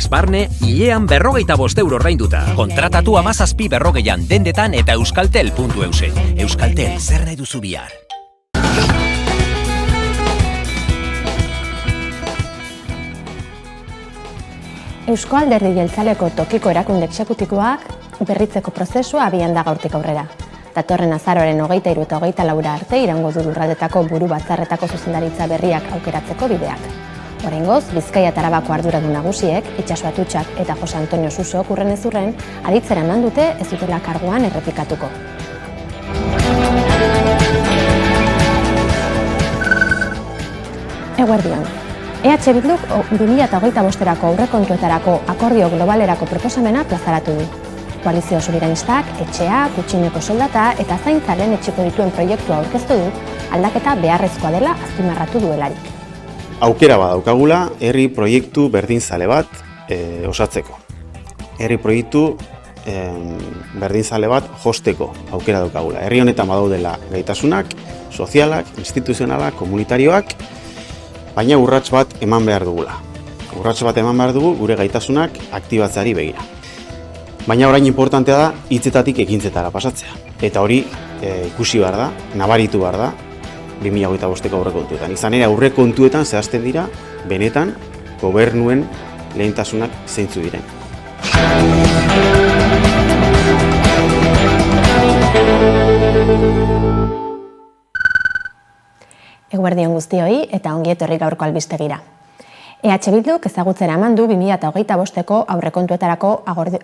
Max barne, hilean 45 euro ordainduta. Kontratatu 17 berrogeian dendetan eta euskaltel.eusen. Euskaltel, zer nahi duzu bihar? Eusko Alderdi Jeltzaleko tokiko erakunde exekutikoak berritzeko prozesua abian da gaurtik aurrera. Datorren azaroaren 23 eta 24 arte iraungo du lurraldetako buru batzarretako zuzendaritza berriak aukeratzeko bideak. Oraingoz, Bizkaia eta Arabako arduradun nagusiek, Itxaso Atutxak eta Jose Antonio Susok urren ez urren, aditzera eman dute ez dutela karguan errepikatuko. Eguerdion. EH Bilduk 2025erako aurrekontuetarako akordio globalerako proposamena plazaratu du. Koalizio sobiranistak, etxea, gutxieneko soldata eta zaintza lehen etxeko dituen proiektua aurkeztu du, aldaketa beharrezkoa dela azpimarratu duelarik. Aukera badaukagula herri proiektu berdinzale bat osatzeko. Herri proiektu berdinzale bat josteko aukera daukagula. Herri honetan badaudela gaitasunak, sozialak, instituzionalak, komunitarioak, baina urrats bat eman behar dugula. Urrats bat eman behar dugu gure gaitasunak aktibatzeari begira. Baina orain importantea da hitzetatik ekintzetara pasatzea. Eta hori ikusi behar da, nabaritu behar da, 2025ko aurrekontuetan. Izan ere aurrekontuetan zehazten dira, benetan, gobernuen lehentasunak zeintzu diren. Eguerdion guztioi eta ongi etorri gaurko albistegira. EH Bilduk ezagutzera eman du 2025ko aurrekontuetarako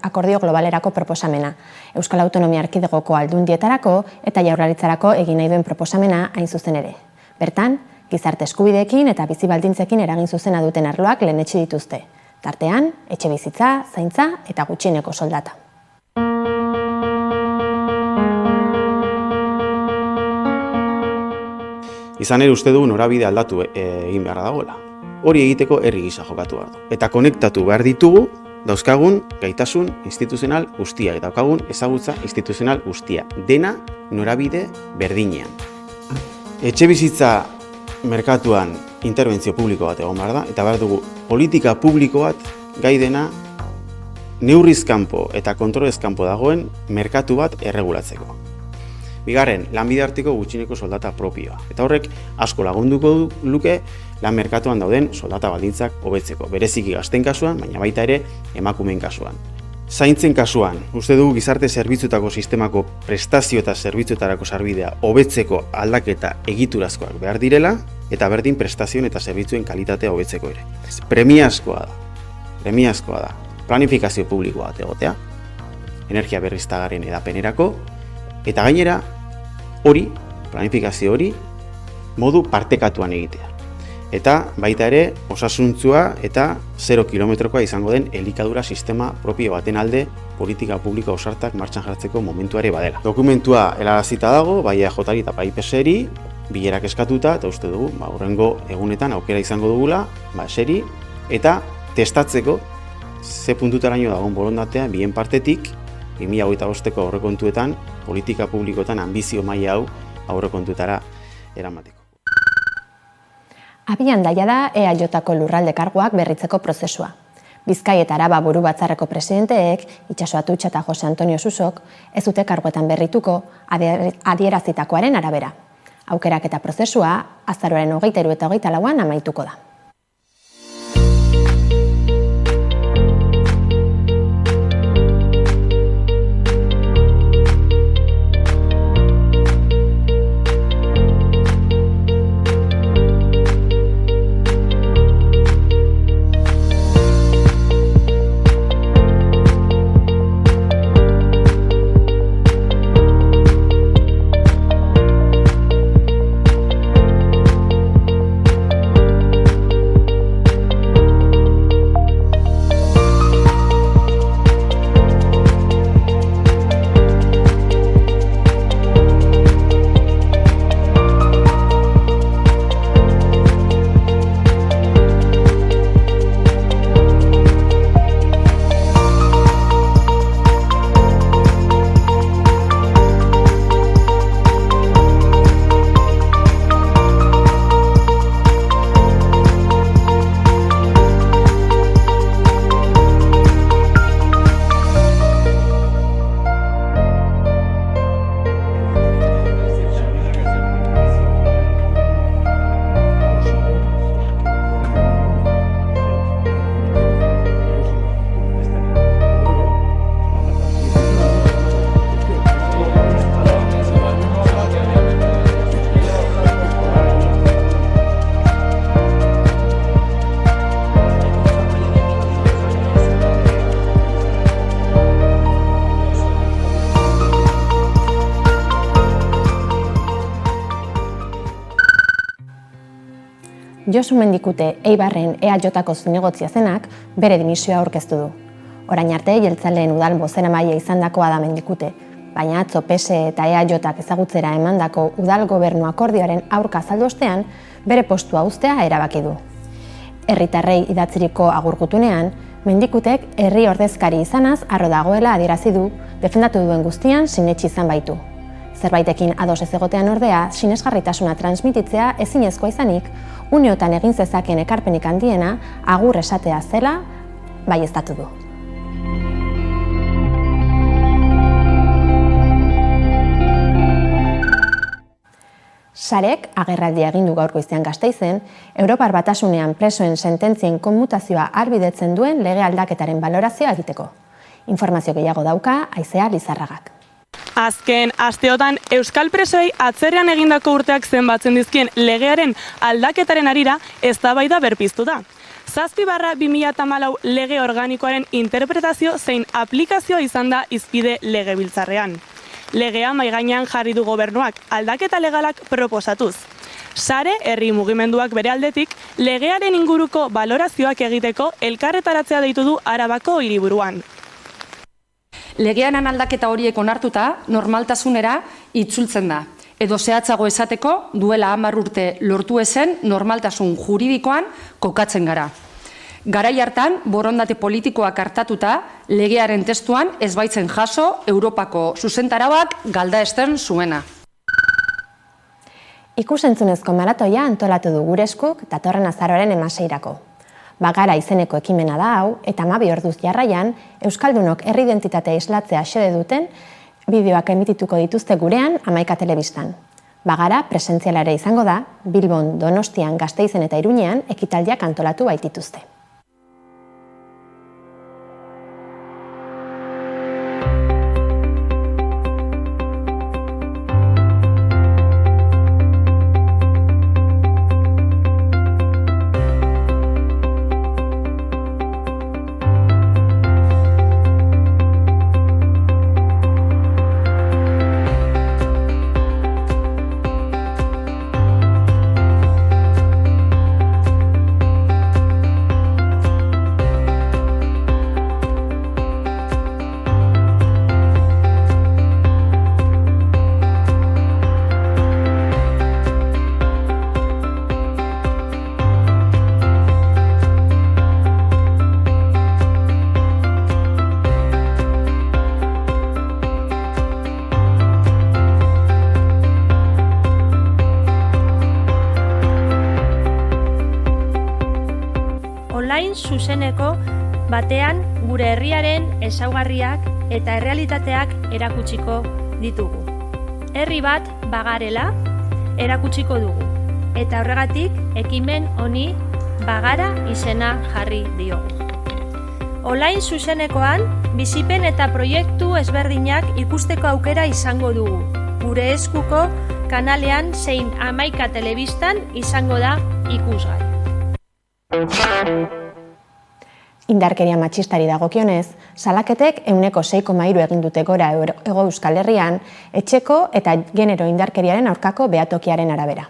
akordio globalerako proposamena, Euskal Autonomia Erkidegoko aldundietarako eta jaurlaritzarako egin nahi duen proposamena hain zuzen ere. Bertan, gizarte eskubideekin eta bizi baldintzekin eragin zuzena duten arloak lehenetsi dituzte. Tartean, etxe bizitza, zaintza eta gutxieneko soldata. Izan ere uste dugu norabide aldatu egin beharra dagoela. Hori egiteko herri gisa jokatu behar du. Eta konektatu behar ditugu dauzkagun gaitasun instituzional guztia eta daukagun ezagutza instituzional guztia. Dena norabide berdinean. Etxe bizitza merkatuan interbentzio publiko bat egon behar da, eta behar dugu politika publiko bat gai dena neurriz kanpo eta kontrolez kanpo dagoen merkatu bat erregulatzeko. Bigarren, lanbide arteko gutxieneko soldata propioa. Eta horrek asko lagunduko luke lan merkatuan dauden soldata baldintzak hobetzeko. Bereziki gazten kasuan, baina baita ere emakumeen kasuan. Zaintzen kasuan, uste dugu gizarte zerbitzuetako sistemako prestazio eta zerbitzuetarako sarbidea hobetzeko aldaketa egiturazkoak behar direla, eta berdin prestazioen eta zerbitzuen kalitatea hobetzeko ere. Premiazkoa da. Planifikazio publikoa bat egotea, energia berriztagarrien edapenerako, eta gainera, planifikazio hori, modu partekatuan egitea. Eta baita ere, osasuntsua eta 0 kilometrokoa izango den elikadura sistema propio baten alde politika publiko ausartak martxan jartzeko momentuare badela. Dokumentua helarazita dago, bai EAJari eta bai PSeri, bilerak eskatuta, eta uste dugu, hurrengo egunetan aukera izango dugula, eseri, eta testatzeko ze puntutaraino dagoen borondatea bien partetik, 2025ko aurrekontuetan, politika publikoetan ambizio maila hau aurrekontuetara eramateko. Abian daia da EAJko lurralde karguak berritzeko prozesua. Bizkaia eta Araba buru batzarreko presidenteek, Itxaso Atutxa eta Jose Antonio Susok, ez dute karguetan berrituko adierazitakoaren arabera. Aukerak eta prozesua azaroaren 23 eta 24an amaituko da. Josu Mendikute Eibarren EAJ-ko zinegotzia zenak bere dimisioa aurkeztu du. Orain arte, jeltzaleen udal bozeramaile izandakoa da Mendikute, baina atzo PSE eta EAJ-ak ezagutzera emandako udal gobernu akordioaren aurka azaldu ostean, bere postua uztea erabaki du. Herritarrei idatziriko agurkutunean, Mendikutek herri ordezkari izanaz harro dagoela adierazi du, defendatu duen guztian sinetsi izan baitu. Zerbaitekin ados ez egotean ordea, sinesgarritasuna transmititzea ezinezkoa izanik, uneotan egin zezakeen ekarpenik handiena agur esatea zela baieztatu du. Sarek agerraldia egin du gaur goizean Gasteizen, Europar Batasunean presoen sententzien konmutazioa ahalbidetzen duen lege aldaketaren balorazioa egiteko. Informazio gehiago dauka Aizea Lizarragak. Azken asteotan euskal presoei atzerrean egindako urteak zenbatzen dizkien legearen aldaketaren harira eztabaida berpiztu da. 7/2014 lege organikoaren interpretazio zein aplikazioa izan da hizpide legebiltzarrean. Legea mahaigainean jarri du gobernuak aldaketa legalak proposatuz. Sare herri mugimenduak bere aldetik legearen inguruko balorazioak egiteko elkarretaratzea deitu du Arabako hiriburuan. Legearen aldaketa horiek onartuta normaltasunera itzultzen da. Edo zehatzago esateko duela 10 urte lortu ezen normaltasun juridikoan kokatzen gara. Garai hartan, borondate politikoak hartatuta, legearen testuan ez baitzen jaso Europako zuzentarauak galdaesten zuena. Ikusentzunezko maratoia antolatu du Gure Eskuk datorren azaroaren 16irako. Bagara izeneko ekimena da hau, eta 12 orduz jarraian, euskaldunok herri identitatea islatzea xede duten, bideoak emitituko dituzte gurean 11 telebistan. Bagara presentziala ere izango da, Bilbon, Donostian, Gasteizen eta Iruñean ekitaldiak antolatu baitituzte. Online zuzeneko batean gure herriaren ezaugarriak eta errealitateak erakutsiko ditugu. Herri bat bagarela erakutsiko dugu, eta horregatik ekimen honi Bagara izena jarri diogu. Online zuzenekoan bizipen eta proiektu ezberdinak ikusteko aukera izango dugu. Gure Eskuko kanalean zein 11 telebistan izango da ikusgai. Indarkeria matxistari dagokionez, salaketek 6,3 egin dute gora Hego Euskal Herrian, etxeko eta genero indarkeriaren aurkako behatokiaren arabera.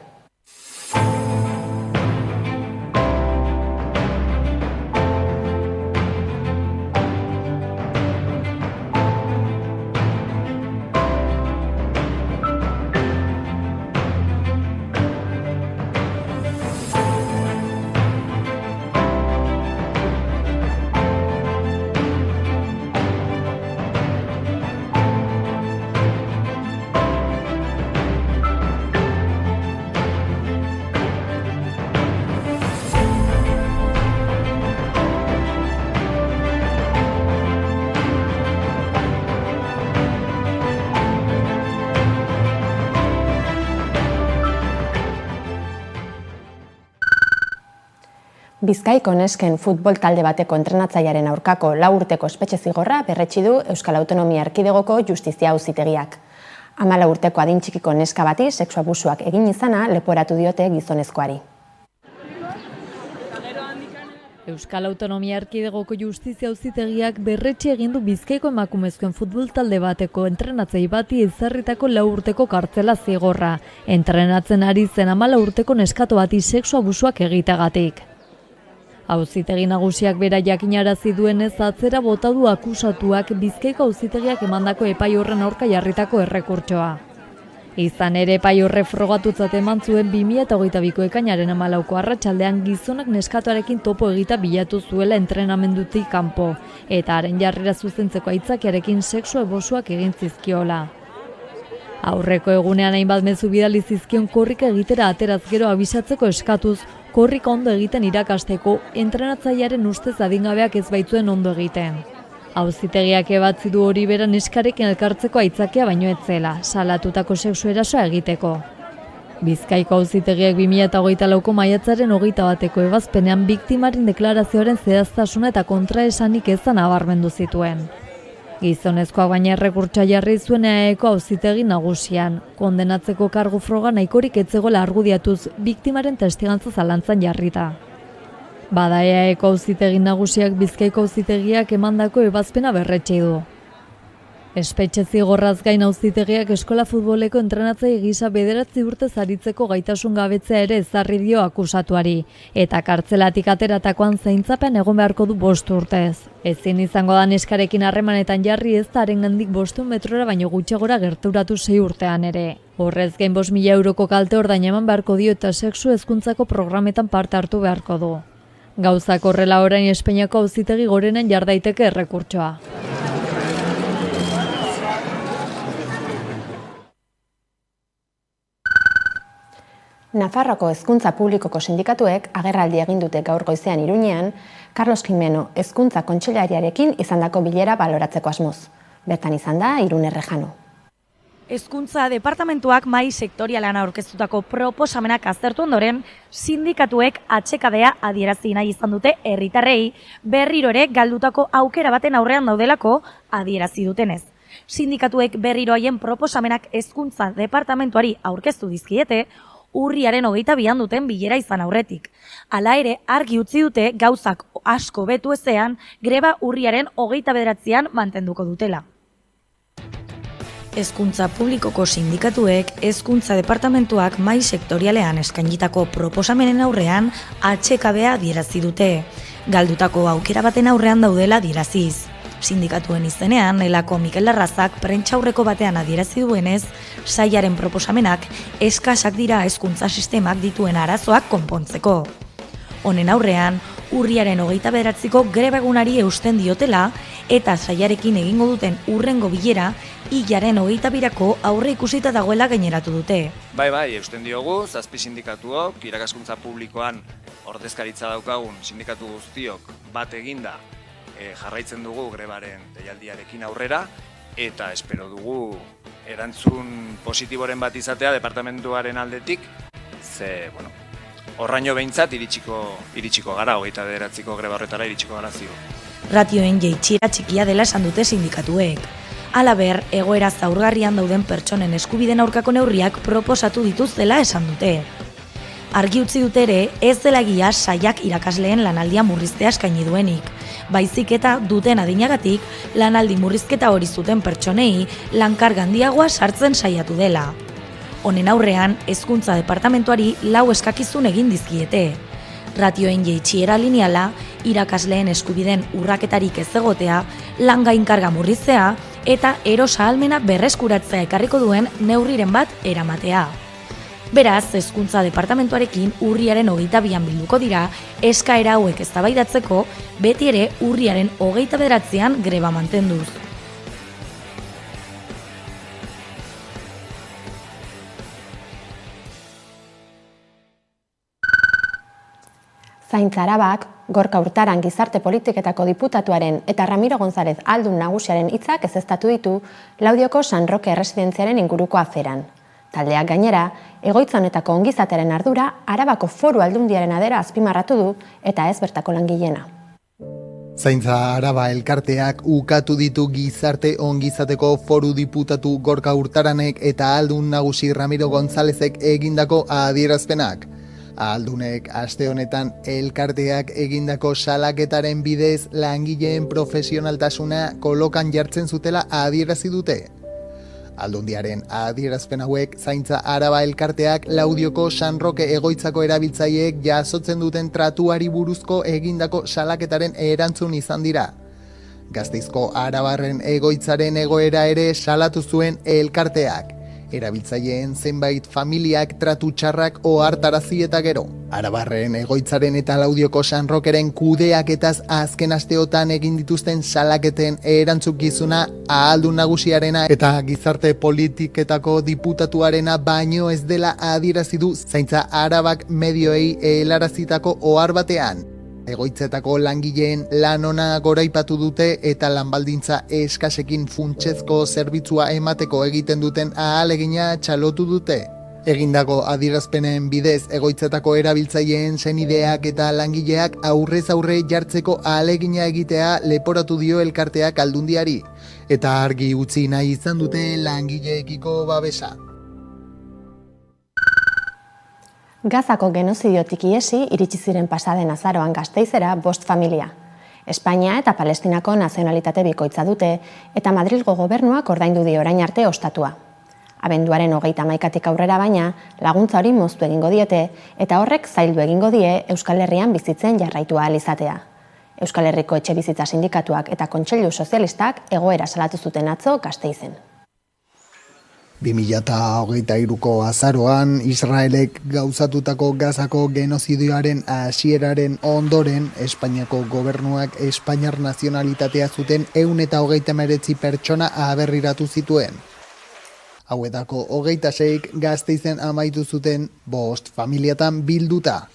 Bizkaiko nesken futbol talde bateko entrenatzailearen aurkako 4 urteko espetxe zigorra berretsi du Euskal Autonomia Erkidegoko Justizia Auzitegiak. 14 urteko adin txikiko neska bati sexu abusuak egin izana leporatu diote gizonezkoari. Euskal Autonomia Erkidegoko Justizia Auzitegiak berretsi egin du Bizkaiko emakumezkoen futbol talde bateko entrenatzei bati ezarritako 4 urteko kartzela zigorra. Entrenatzen ari zen 14 urteko neskato bati sexu abusuak egiteagatik. Auzitegi nagusiak bera jakinarazi duenez atzera bota du akusatuak Bizkaiko Auzitegiak emandako epai horren aurka jarritako errekurtsoa. Izan ere, epai horre frogatutzat eman zuen 2022ko ekainaren 14ko arratsaldean gizonak neskatoarekin topo egita bilatu zuela entrenamendutik kanpo, eta haren jarrera zuzentzeko aitzakiarekin sexu abusuak egin zizkiola. Aurreko egunean hainbat mezu bidali zizkion korrika egitera ateraz gero abisatzeko eskatuz, korrika ondo egiten irakasteko entrenatzailearen ustez adingabeak ez baitzuen ondo egiten. Auzitegiak ebatzi du hori bera neskarekin elkartzeko aitzakia baino ez zela, salatutako sexu erasoa egiteko. Bizkaiko Auzitegiak 2024ko maiatzaren 21ko ebazpenean biktimaren deklarazioaren zehaztasuna eta kontraesanik ez nabarmendu zituen. Gizonezkoak baina errekurtsoa jarri zuen EAEko Auzitegi nagusian, kondenatzeko kargu froga nahikorik ez zegoela argudiatuz biktimaren testigantza zalantzan jarrita. Bada EAEko Auzitegi nagusiak Bizkaiko Auzitegiak emandako ebazpena berretsi du. Espetxe zigorraz gain Auzitegiak eskola futboleko entrenatzaile gisa 9 urtez aritzeko gaitasun gabetzea ere ezarri dio akusatuari, eta kartzelatik ateratakoan zaintzapean egon beharko du 5 urtez. Ezin izango da neskarekin harremanetan jarri ez da harengandik 500 metrora baino gutxegora gerturatu 6 urtean ere. Horrez gain 5.000 euroko kalte ordaina eman beharko dio eta sexu hezkuntzako programetan parte hartu beharko du. Gauzak horrela orain Espainiako Auzitegi Gorenean jar daiteke errekurtsoa. Nafarroako Hezkuntza Publikoko sindikatuek agerraldi egin dute gaur goizean Iruñean, Carlos Jimeno Hezkuntza Kontseilariarekin izandako bilera baloratzeko asmoz. Bertan izan da Irune Rejano. Hezkuntza Departamentuak mahai sektorialean aurkeztutako proposamenak aztertu ondoren, sindikatuek atsekabea adierazi nahi izan dute herritarrei, berriro ere galdutako aukera baten aurrean daudelako adierazi dutenez. Sindikatuek berriro haien proposamenak Hezkuntza Departamentuari aurkeztu dizkiete, urriaren 22an duten bilera izan aurretik. Hala ere, argi utzi dute gauzak asko betu ezean, greba urriaren 29an mantenduko dutela. Hezkuntza Publikoko sindikatuek Hezkuntza Departamentuak mahai sektorialean eskainitako proposamenen aurrean atsekabea adierazi dute. Galdutako aukera baten aurrean daudela adieraziz. Sindikatuen izenean, Elako Mikel Larrazak prentsaurreko batean adierazi duenez, sailaren proposamenak eskasak dira hezkuntza sistemak dituen arazoak konpontzeko. Honen aurrean, urriaren 29ko greba egunari eusten diotela eta sailarekin egingo duten urrengo bilera hilaren 22ko aurre ikusita dagoela gaineratu dute. Bai, eusten diogu, 7 sindikatuok, irakaskuntza publikoan ordezkaritza daukagun sindikatu guztiok bat eginda jarraitzen dugu grebaren deialdiarekin aurrera, eta espero dugu erantzun positiboren bat izatea departamentuaren aldetik, ze, horraino behintzat iritsiko gara, 29ko greba horretara iritsiko gara zio. Ratioen jaitsiera txikia dela esan dute sindikatuek. Halaber, egoera zaurgarrian dauden pertsonen eskubideen aurkako neurriak proposatu dituztela esan dute. Argi utzi dute ere, ez dela egia saiak irakasleen lanaldia murriztea eskaini duenik. Baizik eta duten adinagatik, lanaldi murrizketa hori zuten pertsonei lankarga handiagoa sartzen saiatu dela. Honen aurrean, Hezkuntza Departamentuari 4 eskakizun egin dizkiete. Ratioen jaitsiera lineala, irakasleen eskubideen urraketarik ez egotea, lan gainkarga murriztea eta erosa ahalmena berreskuratzea ekarriko duen neurriren bat eramatea. Beraz, Hezkuntza Departamentuarekin urriaren 22an bilduko dira, eskaera hauek eztabaidatzeko, beti ere urriaren 29an greba mantenduz. Zaintza Arabak, Gorka Urtaran gizarte politiketako diputatuaren eta Ramiro González aldun nagusiaren hitzak ezeztatu ditu Laudioko San Roque erresidentziaren inguruko aferan. Taldeak gainera, egoitza honetako ongizatearen ardura Arabako Foru Aldundiaren adera azpimarratu du eta ez bertako langileena. Zaintza Araba elkarteak ukatu ditu gizarte ongizateko foru diputatu Gorka Urtaranek eta aldun nagusi Ramiro Gonzálezek egindako adierazpenak. Ahaldunek aste honetan elkarteak egindako salaketaren bidez langileen profesionaltasuna kolokan jartzen zutela adierazi dute. Aldundiaren adierazpen hauek Zaintza Araba elkarteak Laudioko San Roke egoitzako erabiltzaileek jasotzen duten tratuari buruzko egindako salaketaren erantzun izan dira. Gasteizko Arabarren egoitzaren egoera ere salatu zuen elkarteak. Erabiltzaileen zenbait familiak tratu txarrak ohartarazi eta gero. Arabarren egoitzaren eta Laudioko San Rokeren kudeaketaz azken asteotan egin dituzten salaketen erantzukizuna ahaldun nagusiarena eta gizarte politiketako diputatuarena baino ez dela adierazi du Zaintza Arabak medioei helarazitako ohar batean. Egoitzetako langileen lan ona goraipatu dute eta lanbaldintza eskasekin funtsezko zerbitzua emateko egiten duten ahalegina txalotu dute. Egindako adierazpenen bidez egoitzetako erabiltzaileen senideak eta langileak aurrez aurre jartzeko ahalegina egitea leporatu dio elkarteak Aldundiari, eta argi utzi nahi izan dute langileekiko babesa. Gazako genozidiotik ihesi iritsi ziren pasaden azaroan Gasteizera 5 familia. Espainia eta Palestinako nazionalitate bikoitza dute eta Madrilgo gobernuak ordaindu dio orain arte ostatua. Abenduaren 31tik aurrera baina laguntza hori moztu egingo diete eta horrek zaildu egingo die Euskal Herrian bizitzen jarraitu ahal izatea. Euskal Herriko Etxebizitza Sindikatuak eta Kontseilu Sozialistak egoera salatu zuten atzo Gasteizen. 2023ko azaroan, Israelek gauzatutako Gazako genozidioaren hasieraren ondoren, Espainiako gobernuak Espainiar nazionalitatea zuten 129 pertsona aberriratu zituen. Hauetako 26 Gasteizen amaitu zuten 5 familiatan bilduta.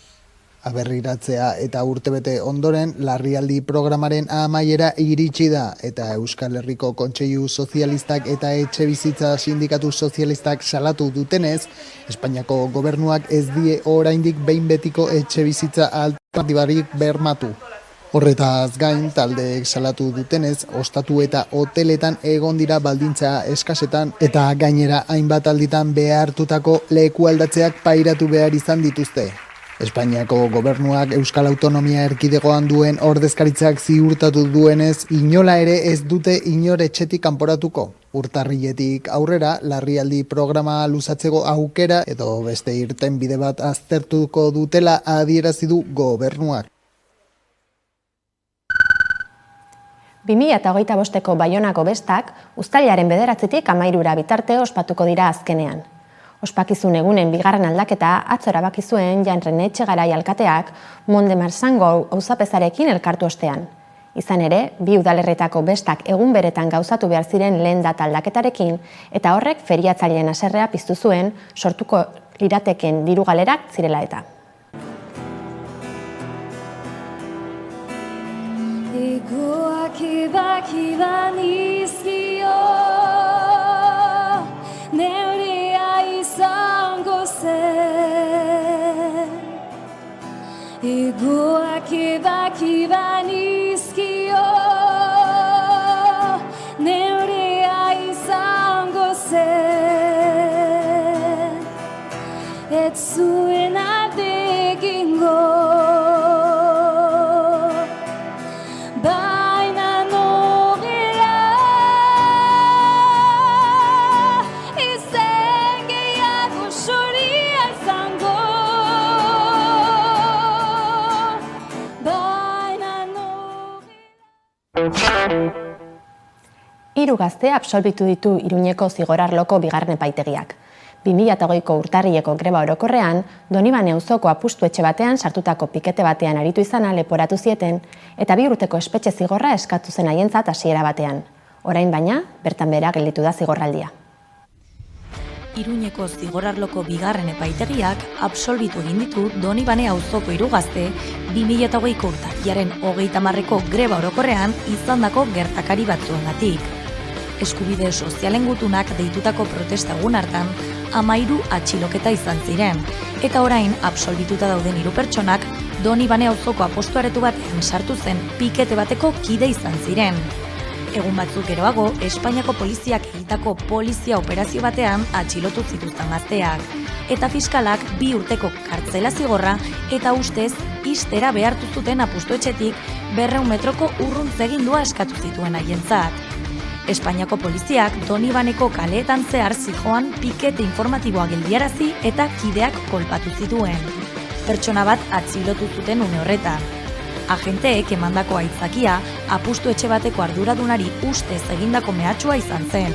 Aberriratzea eta urtebete ondoren larrialdi programaren amaiera iritsi da eta Euskal Herriko Kontseilu Sozialistak eta Etxebizitza Sindikatu Sozialistak salatu dutenez, Espainiako gobernuak ez die oraindik behin betiko etxebizitza alternatibarik bermatu. Horretaz gain, taldeek salatu dutenez, ostatu eta hoteletan egon dira baldintza eskasetan eta gainera hainbat alditan behartutako leku aldatzeak pairatu behar izan dituzte. Espainiako gobernuak Euskal Autonomia Erkidegoan duen ordezkaritzak ziurtatu duenez, inola ere ez dute inor etxetik kanporatuko. Urtarriletik aurrera, larrialdi programa luzatzeko aukera edo beste irten bide bat aztertuko dutela adierazi du gobernuak. 2025ko Baionako bestak, uztailaren 9tik 13 bitarte ospatuko dira azkenean. Ospakizun egunen bigarren aldaketa atzora bakizuen Jan Rene Etxegarai alkateak Monde Marsango auzapezarekin elkartu ostean. Izan ere, 2 udalerritako bestak egun beretan gauzatu behar ziren lehen data aldaketarekin eta horrek feriatzaileen haserrea piztu zuen sortuko lirateken diru galerak zirela eta. Egoak ebakidan izkio neurea izango zen. Egoak ebakidan izkio neurea izango zen. Ez zuen aldegingo Hiru gazte absolbitu ditu Iruñeko zigorarloko bigarren epaitegiak. 2008ko urtarrileko greba orokorrean, Donibane auzoko apustu etxe batean sartutako pikete batean aritu izana leporatu zieten eta 2 urteko espetxe zigorra eskatu zen haientzat hasiera batean. Orain baina, bertan behera gelditu da zigorraldia. Iruñeko zigorarloko bigarren epaitegiak absolbitu egin ditu Donibane auzoko 3 gazte 2008ko urtarrilaren 30ko greba orokorrean izandako gertakari batzuengatik. Eskubide sozialen gutunak deitutako protesta egun hartan 13 atxiloketa izan ziren, eta orain absolbituta dauden 3 pertsonak Donibane auzoko apostuaretu batean sartu zen pikete bateko kide izan ziren. Egun batzuk geroago, Espainiako poliziak egitako polizia operazio batean atxilotu zituzten gazteak. eta fiskalak 2 urteko kartzela zigorra eta ustez ixtera behartu zuten apustuetxetik 200 metroko urruntzegindua eskatu zituen haientzat. Espainiako poliziak Donibaneko kaleetan zehar zijoan pikete informatiboa geldiarazi eta kideak kolpatu zituen. Pertsona bat atxilotu zuten une horretan. Agenteek emandako aitzakia apustu etxe bateko arduradunari ustez egindako mehatxua izan zen.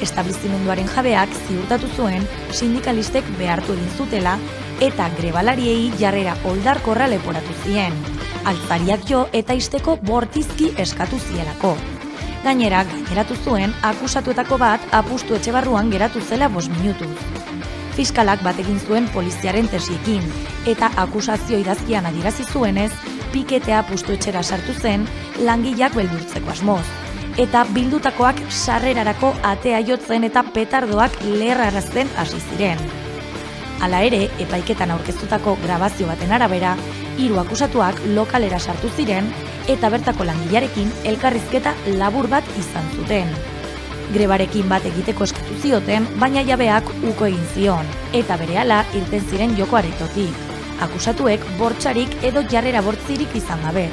Establizimenduaren jabeak ziurtatu zuen sindikalistek behartu egin zutela eta grebalariei jarrera oldarkorra leporatu zien. Altzariak jo eta ixteko bortizki eskatu zielako. Gainera, gaineratu zuen akusatuetako bat apustu etxe barruan geratu zela 5 minutuz. Fiskalak batekin zuen poliziaren tesiekin eta akusazio idazkian adierazi zuenez, piketea apustu etxera sartu zen langileak beldurtzeko asmoz. Eta bildutakoak sarrerarako atea jotzen eta petardoak leherrarazten hasi ziren. Hala ere, epaiketan aurkeztutako grabazio baten arabera, 3 akusatuak lokalera sartu ziren eta bertako langilearekin elkarrizketa labur bat izan zuten. Grebarekin bat egiteko eskatu zioten, baina jabeak uko egin zion, eta berehala irten ziren joko aretotik. Akusatuek bortxarik edo jarrera bortzirik izan gabe.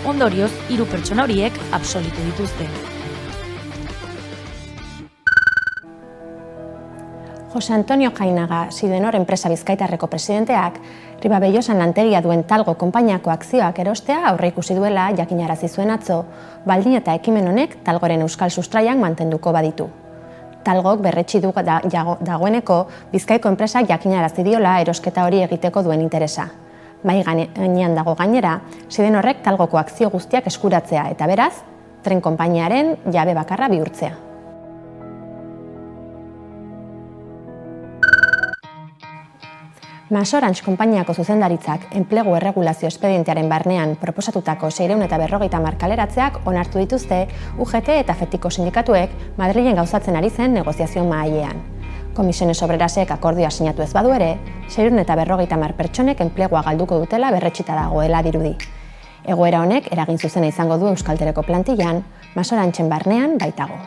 Ondorioz, 3 pertsona horiek absolitu dituzte. Jose Antonio Jainaga, Sidenor enpresa bizkaitarreko presidenteak, Ribabellosan lantegia duen Talgo konpainiako akzioak erostea aurreikusi duela jakinarazi zuen atzo, baldin eta ekimen honek Talgoren euskal sustraiak mantenduko baditu. Talgok berretsi du dagoeneko Bizkaiko enpresak jakinarazi diola erosketa hori egiteko duen interesa. Bai gainean dago gainera, Sidenorrek Talgoko akzio guztiak eskuratzea eta beraz, tren konpainiaren jabe bakarra bihurtzea. Masorantz konpainiako zuzendaritzak enplegu erregulazio espedientearen barnean proposatutako 650 kaleratzeak onartu dituzte UGT eta FETIko sindikatuek Madrilen gauzatzen ari zen negoziazio mahailean. Komisiones Obrerasek akordioa sinatu ez badu ere, 650 pertsonek enplegua galduko dutela berretxita dagoela dirudi. Egoera honek eragin zuzena izango du Euskalteleko plantillan, Masorantzen barnean baitago.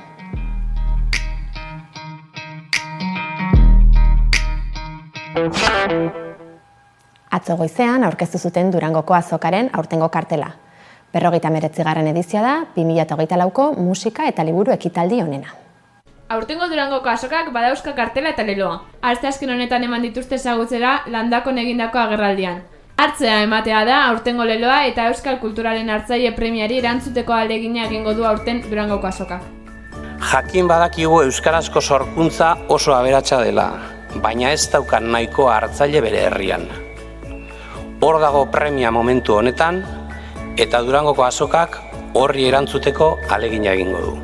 Atzo goizean aurkeztu zuten Durangoko azokaren aurtengo kartela. 59. edizioa da 2024ko musika eta liburu ekitaldi honena. Aurtengo Durangoko azokak badauzka kartela eta leloa. Asteazken honetan eman dituzte ezagutzera Landakon egindako agerraldian. Hartzea ematea da aurtengo leloa eta euskal kulturaren hartzaile premiari erantzuteko ahalegina egingo du aurten Durangoko azokak. Jakin badakigu euskarazko sorkuntza oso aberatsa dela, baina ez daukan nahiko hartzaile bere herrian. Hor dago premia momentu honetan, eta Durangoko azokak horri erantzuteko ahalegina egingo du.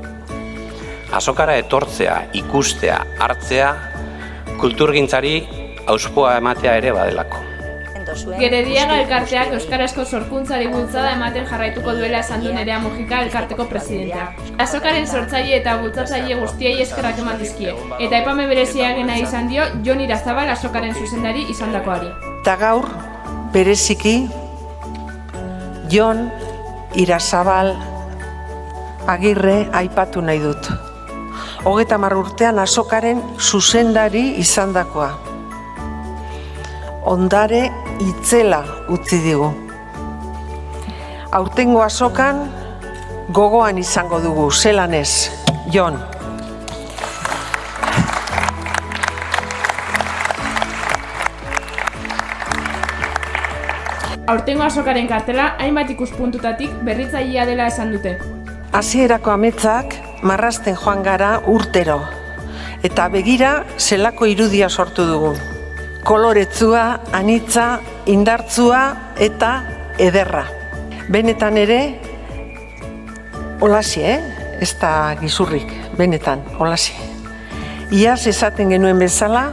Azokara etortzea, ikustea, hartzea, kulturgintzari auspoa ematea ere badelako. Gerediaga elkarteak euskarazko sorkuntzari bultzada ematen jarraituko duela esan du Nerea Mujika elkarteko presidentea. Azokaren sortzaile eta bultzatzaile guztiei eskerrak eman dizkie, eta aipame berezia egina izan dio Jon Irazabal azokaren zuzendari izandakoari. Eta gaur, bereziki, Jon Irazabal Agirre aipatu nahi dut. 30 urtean azokaren zuzendari izandakoa. Ondare itzela utzi digu. Aurtengo azokan gogoan izango dugu, zelan ez, Jon. Aurtengo azokaren kartela hainbat ikuspuntutatik berritzailea dela esan dute. Hasierako ametsak marrazten joan gara urtero, eta begira zelako irudia sortu dugu. Koloretsua, anitza, indartzua eta ederra. Benetan ere, olasi, ez da gizurrik, benetan, olasi. Iaz esaten genuen bezala,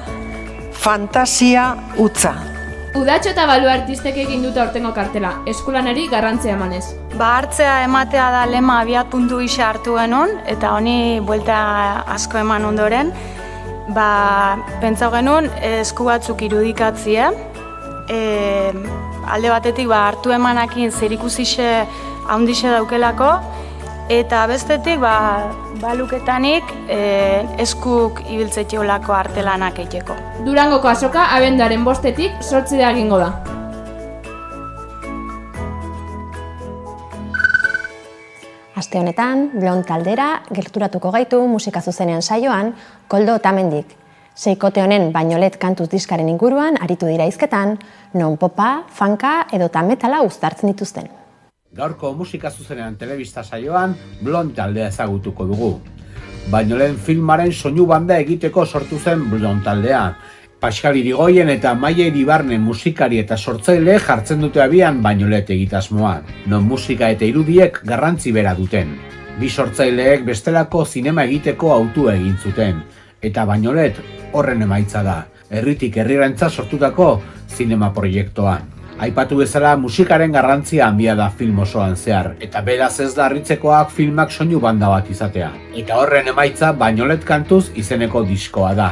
fantasia hutsa. Udatxo eta balu artistek egin dute aurtengo kartela, eskulanari garrantzia emanez. Hartzea ematea da lema abiat puntu gisa hartu genuen, eta honi buelta asko eman ondoren, pentsau genuen esku batzuk irudikatzea, alde batetik hartu emanakin zerikusixe handixe daukelako, eta bestetik baluketanik eskuk ibiltzetxeolako artelanak eiteko. Durangoko azoka abenduaren 5-tik 8 egingo da. Aste honetan, Blond taldera gerturatuko gaitu musika zuzenean saioan Koldo Otamendik. Seikote honen Bainolet kantuz diskaren inguruan aritu dira hizketan, non popa, funka edota metala uztartzen dituzten. Gaurko musika zuzenean telebista saioan Blond taldea ezagutuko dugu. Bainolen filmaren soinu banda egiteko sortu zen Blond taldea. Paskal Irigoyen eta Maia Iribarne musikari eta sortzaile jartzen dute abian Bainolet egitasmoa, non musika eta irudiek garrantzi bera duten. Bi sortzaileek bestelako zinema egiteko autua egin zuten, eta Bainolet horren emaitza da, herritik herrirantza sortutako zinema proiektua. Aipatu bezala musikaren garrantzia handia da film osoan zehar, eta beraz ez da harritzekoak filmak soinu banda bat izatea. Eta horren emaitza Bainolet kantuz izeneko diskoa da.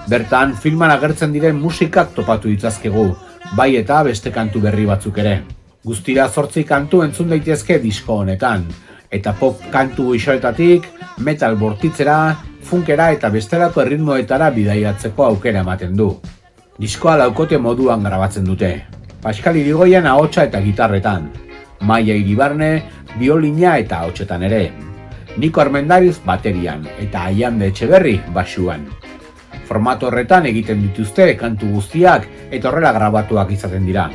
Bertan, filman agertzen diren musikak topatu ditzazkegu, bai eta beste kantu berri batzuk ere. Guztira 8 kantu entzun daitezke disko honetan, eta pop kantu isoetatik, metal bortitzera, funkera eta bestelako erritmoetara bidaiatzeko aukera ematen du. Diskoa laukote moduan grabatzen dute. Paskal Irigoyen ahotsa eta gitarretan, Maia Iribarne biolina eta ahotsetan ere, Niko Armendariz baterian eta Aiande Etxeberri basuan. Formato horretan egiten dituzte kantu guztiak eta horrela grabatuak izaten dira.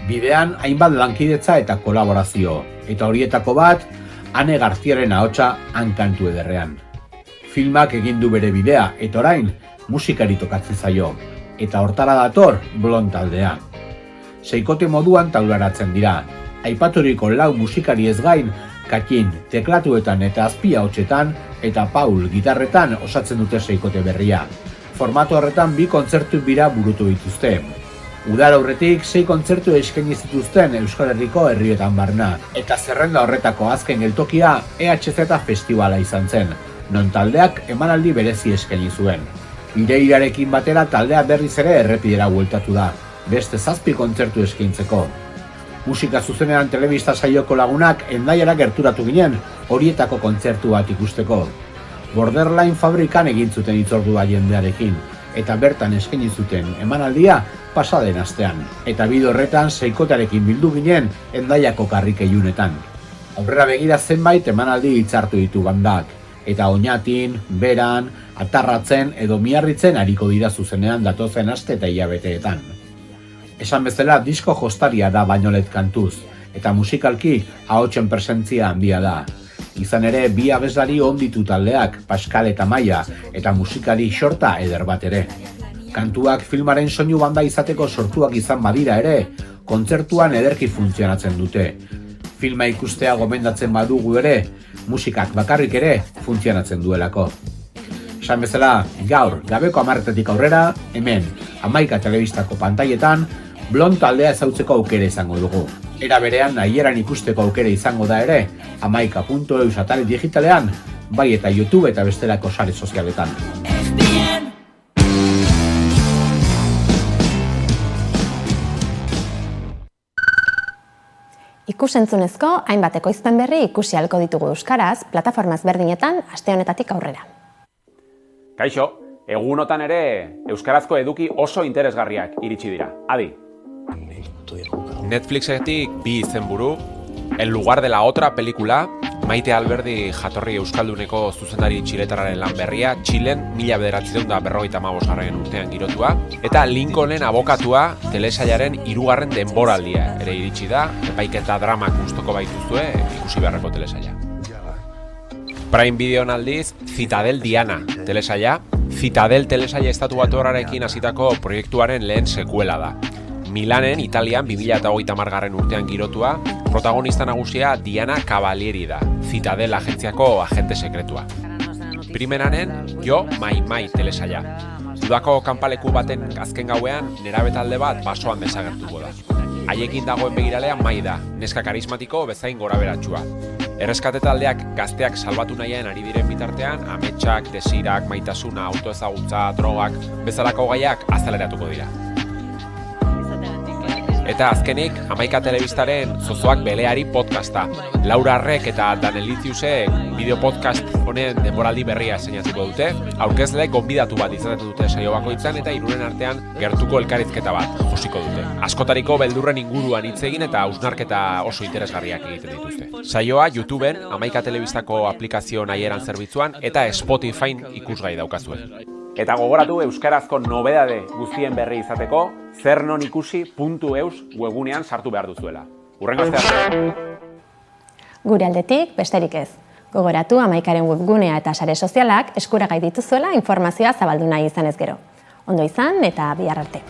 Bidean hainbat lankidetza eta kolaborazio, eta horietako bat Ane Garziaren ahotsa Han kantu ederrean. Filmak egin du bere bidea eta orain musikari tokatzen zaio, eta hortara dator Blond taldea. Seikote moduan taularatzen dira, aipaturiko 4 musikari ez gain, Katin teklatuetan eta Azpia ahotsetan eta Paul gitarretan osatzen dute seikote berria. Formato horretan 2 kontzertu bira burutu dituzte. Udara aurretik 6 kontzertu eskaini zituzten Euskal Herriko herrietan barna, eta zerrenda horretako azken geltokia EHZ Festivala izan zen, non taldeak emanaldi berezi eskaini zuen. Ireirarekin batera taldea berriz ere errepidera bueltatu da, beste 7 kontzertu eskaintzeko. Musika zuzenean telebista saioko lagunak Hendaiara gerturatu ginen horietako kontzertu bat ikusteko. Borderline fabrikan egin zuten hitzordua jendearekin, eta bertan eskaini zuten emanaldia pasaden astean. Eta bide horretan seikotarekin bildu ginen Hendaiako karrikeilunetan. Aurrera begira zenbait emanaldi hitzartu ditu bandak, eta Oñatin, Beran, Atarratzen edo Miarritzen ariko dira zuzenean datozen aste eta hilabeteetan. Esan bezala disko jostaria da Bainolet kantuz, eta musikalki ahotsen presentzia handia da. Izan ere, 2 abeslari onditu taldeak, Paskal eta Maia, eta musikari xorta eder bat ere. Kantuak filmaren soinu banda izateko sortuak izan badira ere, kontzertuan ederki funtzionatzen dute. Filma ikustea gomendatzen badugu ere, musikak bakarrik ere funtzionatzen duelako. Esan bezala, gaur, gabeko 10:00 aurrera, hemen, 11 telebistako pantailetan, Blond taldea ezautzeko aukera izango dugu. Era berean, nahieran ikusteko aukera izango da ere, 11.eus atari digitalean, bai eta YouTube eta bestelako sare sozialetan. Ikusentzunezko hainbat ekoizpen berri ikusi ahalko ditugu euskaraz, plataforma ezberdinetan aste honetatik aurrera. Kaixo, egunotan ere euskarazko eduki oso interesgarriak iritsi dira. Adi. Netflixetik 2 izenburu, El lugar de la otra pelikula, Maite Alberdi jatorri euskalduneko zuzendari txiletarraren lan berria, Txilen 1955 urtean girotua, eta Lincolnen abokatua telesailaren 3. denboraldia ere iritsi da, epaiketa dramak gustuko baituzue ikusi beharreko telesaila. Prime Videon aldiz, Citadel Diana telesaila, Citadel telesaila estatuatuarrarekin hasitako proiektuaren lehen sekuela da. Milanen, Italian 2030 urtean girotua, protagonista nagusia Diana Cavalieri da, Citadel agentziako agente sekretua. Primeraren, Jo Mai telesaila. Udako kanpaleku baten azken gauean, nerabe talde bat basoan desagertuko da. Haiekin dagoen begiralean Mai da, neska karismatiko bezain goraberatsua. Erreskate taldeak gazteak salbatu nahian ari diren bitartean, ametsak, desirak, maitasuna, autoezagutza, drogak, bezalako gaiak azaleratuko dira. Eta azkenik, Hamaika Telebistaren Zozoak Beleari podcasta. Laura Arrek eta Dan Elitiusek bideo podcast honen denboraldi berria eseinatuko dute. Aurkezle gonbidatu bat izaten dute saio bakoitzan eta hiruren artean gertuko elkarrizketa bat josiko dute. Askotariko beldurren inguruan hitz egin eta hausnarketa oso interesgarriak egiten dituzte. Saioa YouTubeen, Hamaika Telebistako aplikazio nahieran zerbitzuan eta Spotifyn ikusgai daukazue. Eta gogoratu euskarazko nobedade guztien berri izateko, zernonikusi.eus webgunean sartu behar duzuela. Hurrengo arte. Gure aldetik, besterik ez. Gogoratu Hamaikaren webgunea eta sare sozialak eskuragai dituzuela informazioa zabaldu nahi izan ez gero. Ondo izan eta bihar arte.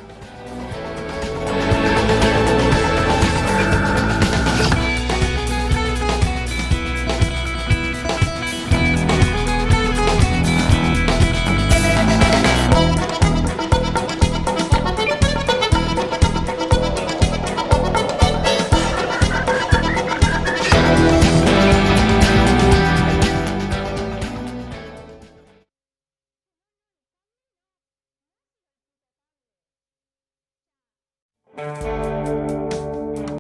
Thank you.